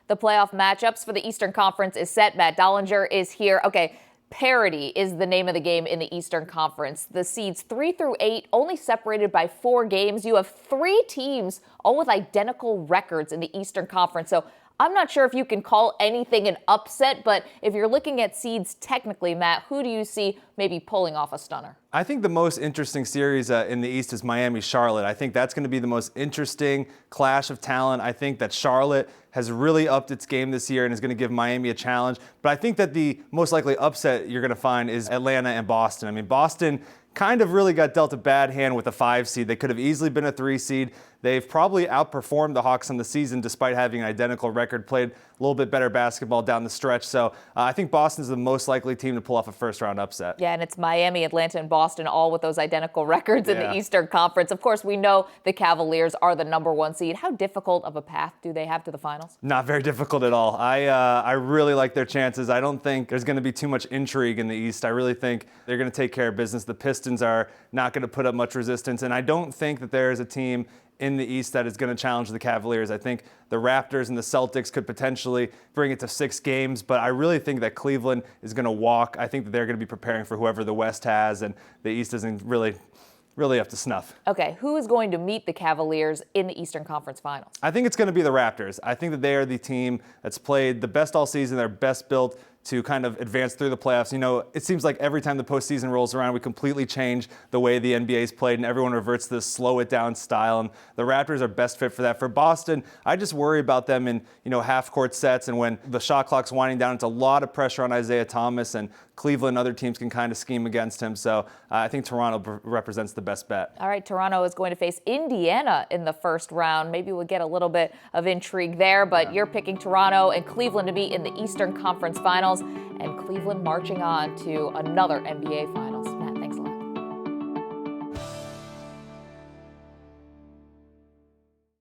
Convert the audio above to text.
The playoff matchups for the Eastern Conference is set. Matt Dollinger is here. Okay, parity is the name of the game in the Eastern Conference. The seeds 3 through 8 only separated by 4 games. You have 3 teams all with identical records in the Eastern Conference. So I'm not sure if you can call anything an upset, but if you're looking at seeds technically, Matt, who do you see maybe pulling off a stunner? I think the most interesting series in the East is Miami-Charlotte. I think that's going to be the most interesting clash of talent. I think that Charlotte has really upped its game this year and is going to give Miami a challenge. But I think that the most likely upset you're going to find is Atlanta and Boston. I mean, Boston kind of really got dealt a bad hand with a 5 seed. They could have easily been a 3 seed. They've probably outperformed the Hawks on the season despite having an identical record, played a little bit better basketball down the stretch. So I think Boston's the most likely team to pull off a first-round upset. Yeah, and it's Miami, Atlanta, and Boston all with those identical records in the Eastern Conference. Of course, we know the Cavaliers are the number 1 seed. How difficult of a path do they have to the finals? Not very difficult at all. I really like their chances. I don't think there's going to be too much intrigue in the East. I really think they're going to take care of business. The Pistons are not going to put up much resistance, and I don't think that there is a team in the East that is going to challenge the Cavaliers. I think the Raptors and the Celtics could potentially bring it to 6 games, but I really think that Cleveland is going to walk. I think that they're going to be preparing for whoever the West has, and the East isn't really up to snuff. Okay, who is going to meet the Cavaliers in the Eastern Conference Finals? I think it's going to be the Raptors. I think that they are the team that's played the best all season. They're best built to kind of advance through the playoffs. You know, it seems like every time the postseason rolls around, we completely change the way the NBA's played, and everyone reverts to this slow it down style. And the Raptors are best fit for that. For Boston, I just worry about them in, half-court sets, and when the shot clock's winding down, it's a lot of pressure on Isaiah Thomas, and Cleveland, other teams can kind of scheme against him. So I think Toronto represents the best bet. All right, Toronto is going to face Indiana in the first round. Maybe we'll get a little bit of intrigue there, but you're picking Toronto and Cleveland to be in the Eastern Conference Finals, and Cleveland marching on to another NBA Finals.